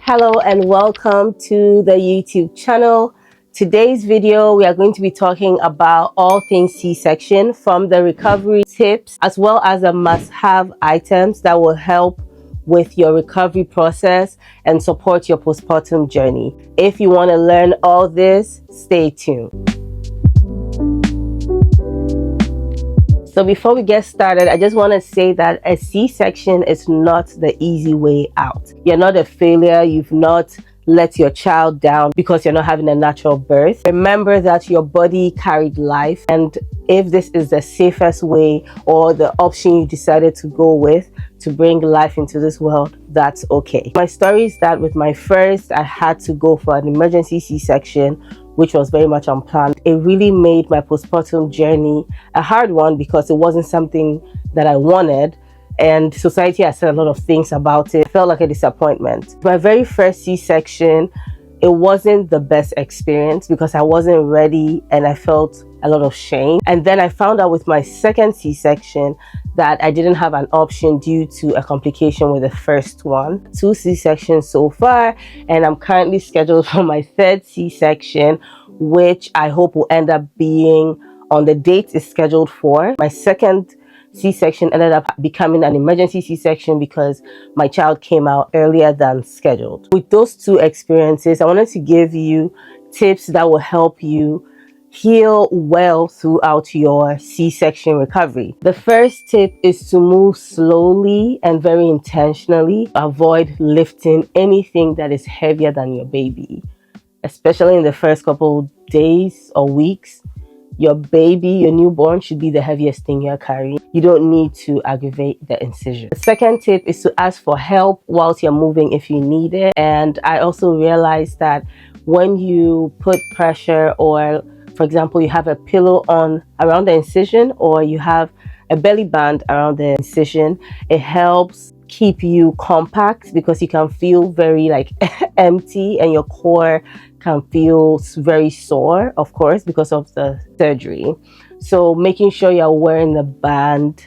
Hello and welcome to the YouTube channel. Today's video, we are going to be talking about all things C-section, from the recovery tips as well as the must-have items that will help with your recovery process and support your postpartum journey. If you want to learn all this, stay tuned. So before we get started, I just want to say that a C-section is not the easy way out. You're not a failure. You've not let your child down because you're not having a natural birth. Remember that your body carried life, and if this is the safest way or the option you decided to go with to bring life into this world, that's okay. My story is that with my first, I had to go for an emergency C-section, which was very much unplanned. It really made my postpartum journey a hard one because it wasn't something that I wanted, and society has said a lot of things about it. It felt like a disappointment. My very first C-section, it wasn't the best experience because I wasn't ready and I felt a lot of shame. And then I found out with my second C-section that I didn't have an option due to a complication with the first one. 2 C-sections so far, and I'm currently scheduled for my third C-section, which I hope will end up being on the date it's scheduled for. My second C-section ended up becoming an emergency C-section because my child came out earlier than scheduled. With those 2 experiences, I wanted to give you tips that will help you heal well throughout your C-section recovery. The first tip is to move slowly and very intentionally. Avoid lifting anything that is heavier than your baby, especially in the first couple days or weeks. Your baby, your newborn, should be the heaviest thing you're carrying. You don't need to aggravate the incision. The second tip is to ask for help whilst you're moving if you need it. And I also realized that when you put pressure, or for example, you have a pillow on around the incision, or you have a belly band around the incision, it helps keep you compact because you can feel very empty, and your core can feel very sore, of course, because of the surgery. So making sure you're wearing the band,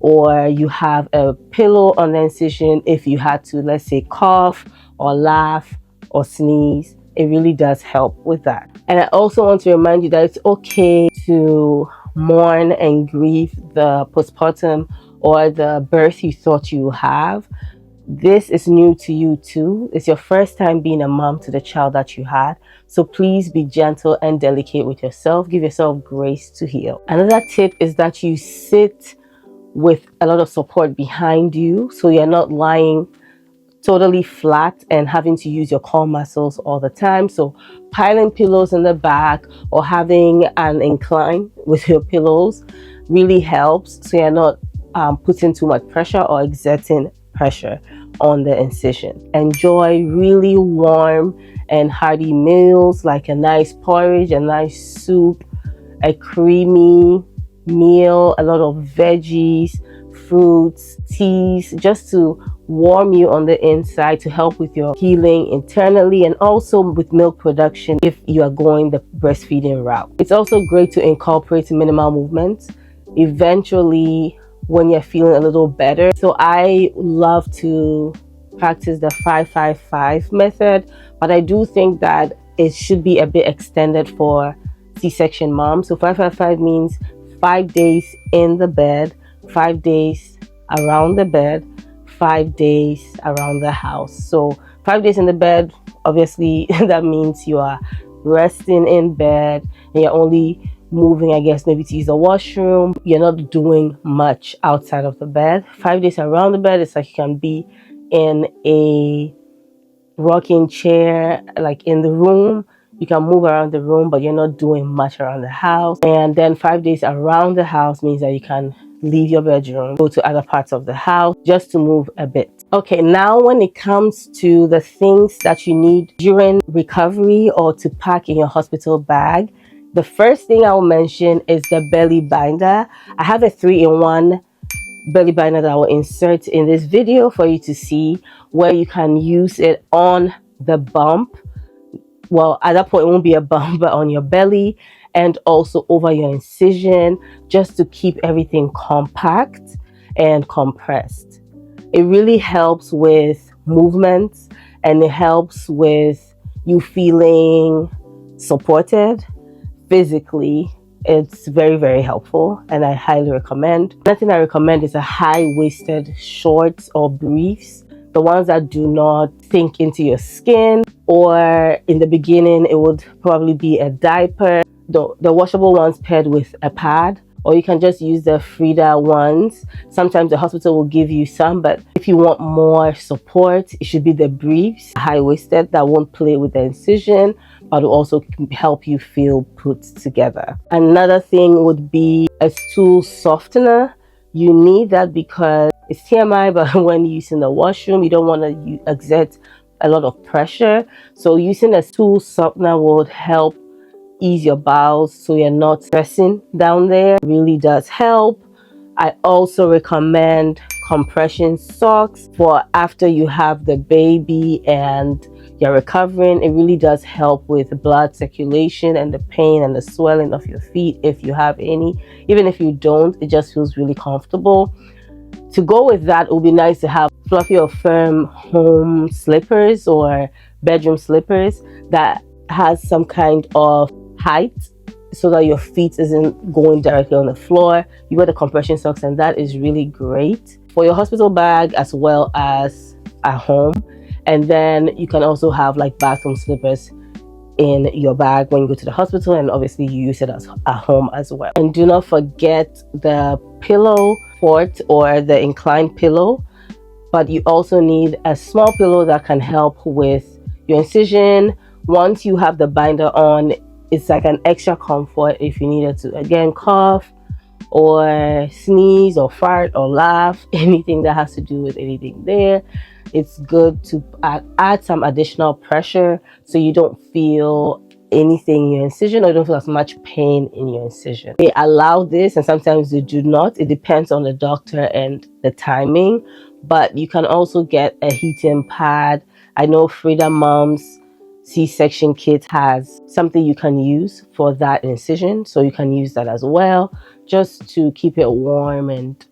or you have a pillow on the incision if you had to, let's say, cough or laugh or sneeze, it really does help with that. And I also want to remind you that it's okay to mourn and grieve the postpartum or the birth you thought you have. This is new to you too. It's your first time being a mom to the child that you had. So please be gentle and delicate with yourself. Give yourself grace to heal. Another tip is that you sit with a lot of support behind you, so you're not lying totally flat and having to use your core muscles all the time. So piling pillows in the back or having an incline with your pillows really helps, so you're not putting too much pressure or exerting pressure on the incision. Enjoy really warm and hearty meals like a nice porridge, a nice soup, a creamy meal, a lot of veggies, fruits, teas, just to warm you on the inside, to help with your healing internally, and also with milk production if you are going the breastfeeding route. It's also great to incorporate minimal movements eventually when you're feeling a little better. So I love to practice the 5-5-5 method, but I do think that it should be a bit extended for C-section moms. So 5-5-5 means 5 days in the bed, 5 days around the bed, 5 days around the house. So 5 days in the bed, obviously that means you are resting in bed and you're only moving, I guess, maybe to use the washroom. You're not doing much outside of the bed. 5 days around the bed, it's like you can be in a rocking chair, like in the room. You can move around the room, but you're not doing much around the house. And then 5 days around the house means that you can leave your bedroom, go to other parts of the house just to move a bit. Okay, now when it comes to the things that you need during recovery or to pack in your hospital bag, the first thing I'll mention is the belly binder. I have a 3-in-1 belly binder that I will insert in this video for you to see, where you can use it on the bump. Well, at that point, it won't be a bump, but on your belly, and also over your incision, just to keep everything compact and compressed. It really helps with movements and it helps with you feeling supported physically. It's very, very helpful, and I highly recommend. Another thing I recommend is a high-waisted shorts or briefs, the ones that do not sink into your skin, or in the beginning it would probably be a diaper, the washable ones paired with a pad, or you can just use the Frida ones. Sometimes the hospital will give you some, but if you want more support, it should be the briefs, high-waisted, that won't play with the incision, but will also help you feel put together. Another thing would be a stool softener. You need that because it's TMI, but when you're using the washroom, you don't want to exert a lot of pressure. So using a stool softener would help ease your bowels so you're not stressing down there. It really does help. I also recommend compression socks for after you have the baby and you're recovering. It really does help with blood circulation and the pain and the swelling of your feet if you have any. Even if you don't, it just feels really comfortable. To go with that, it would be nice to have fluffy or firm home slippers or bedroom slippers that has some kind of height so that your feet isn't going directly on the floor. You wear the compression socks, and that is really great for your hospital bag as well as at home. And then you can also have like bathroom slippers in your bag when you go to the hospital, and obviously you use it at home as well. And do not forget the pillow fort or the inclined pillow, but you also need a small pillow that can help with your incision. Once you have the binder on, it's like an extra comfort if you needed to, again, cough or sneeze or fart or laugh, anything that has to do with anything there. It's good to add some additional pressure so you don't feel anything in your incision, or you don't feel as much pain in your incision. They allow this, and sometimes they do not. It depends on the doctor and the timing, but you can also get a heating pad. I know Frida Mom's C-section kit has something you can use for that incision, so you can use that as well, just to keep it warm, and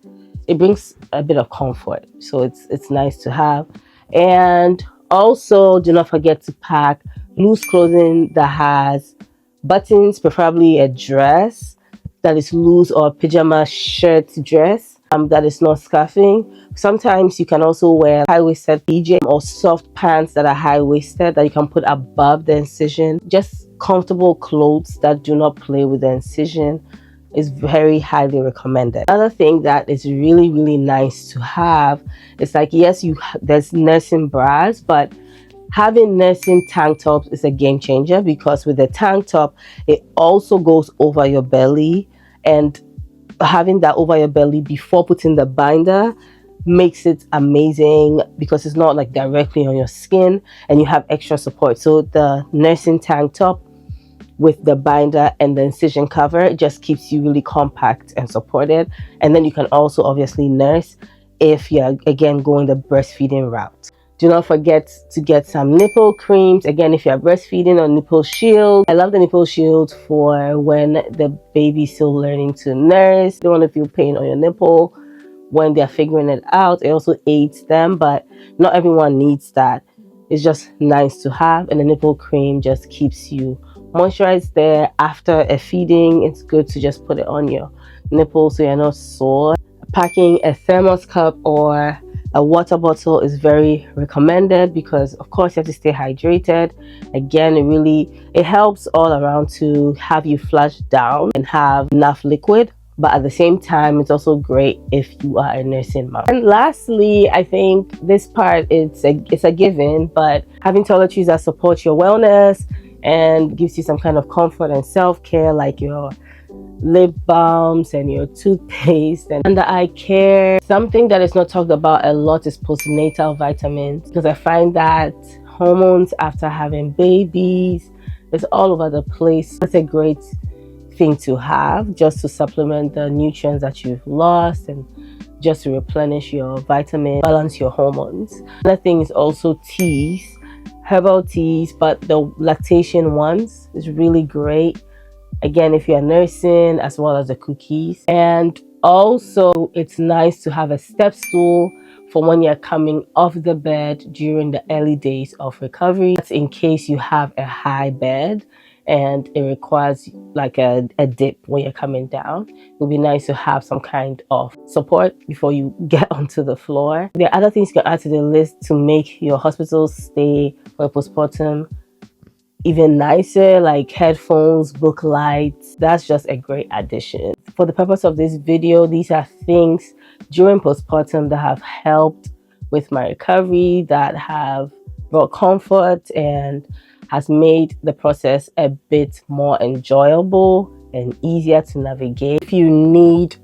it brings a bit of comfort, so it's nice to have. And also, do not forget to pack loose clothing that has buttons, preferably a dress that is loose, or pajama shirt dress that is not scuffing. Sometimes you can also wear high-waisted PJ or soft pants that are high-waisted that you can put above the incision. Just comfortable clothes that do not play with the incision is very highly recommended. Another thing that is really, really nice to have is, like, yes, there's nursing bras, but having nursing tank tops is a game changer, because with the tank top, it also goes over your belly, and having that over your belly before putting the binder makes it amazing because it's not like directly on your skin, and you have extra support. So the nursing tank top with the binder and the incision cover, it just keeps you really compact and supported. And then you can also obviously nurse if you're, again, going the breastfeeding route. Do not forget to get some nipple creams. Again, if you're breastfeeding, or nipple shield. I love the nipple shield for when the baby's still learning to nurse. You don't want to feel pain on your nipple when they're figuring it out. It also aids them, but not everyone needs that. It's just nice to have, and the nipple cream just keeps you moisturized there after a feeding. It's good to just put it on your nipples so you're not sore. Packing a thermos cup or a water bottle is very recommended because, of course, you have to stay hydrated. Again, it helps all around to have you flush down and have enough liquid, but at the same time, it's also great if you are a nursing mom. And lastly, I think this part, it's a given, but having toiletries that support your wellness and gives you some kind of comfort and self-care, like your lip balms and your toothpaste and under eye care. Something that is not talked about a lot is postnatal vitamins, because I find that hormones after having babies is all over the place. That's a great thing to have, just to supplement the nutrients that you've lost and just to replenish your vitamin, balance your hormones. Another thing is also teas, herbal teas, but the lactation ones is really great. Again, if you're nursing, as well as the cookies. And also, it's nice to have a step stool for when you're coming off the bed during the early days of recovery. That's in case you have a high bed and it requires like a dip when you're coming down. It would be nice to have some kind of support before you get onto the floor. There are other things you can add to the list to make your hospital stay for postpartum even nicer, like headphones, book lights. That's just a great addition. For the purpose of this video, these are things during postpartum that have helped with my recovery, that have brought comfort and has made the process a bit more enjoyable and easier to navigate. If you need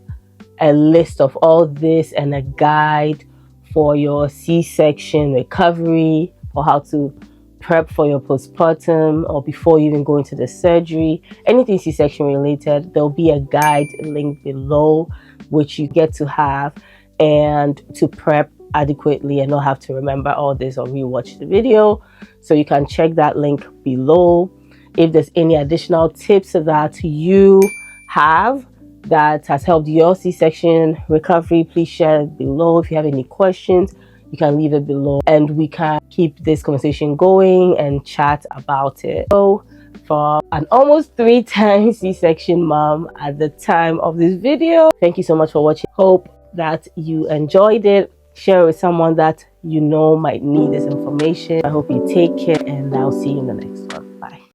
a list of all this and a guide for your C-section recovery, or how to prep for your postpartum, or before you even go into the surgery, anything C-section related, there'll be a guide linked below which you get to have and to prep adequately and not have to remember all this or rewatch the video. So you can check that link below. If there's any additional tips that you have that has helped your C-section recovery, please share it below. If you have any questions, you can leave it below and we can keep this conversation going and chat about it. So for an almost 3 times C-section mom at the time of this video, thank you so much for watching. Hope that you enjoyed it. Share it with someone that you know might need this information. I hope you take care and I'll see you in the next one.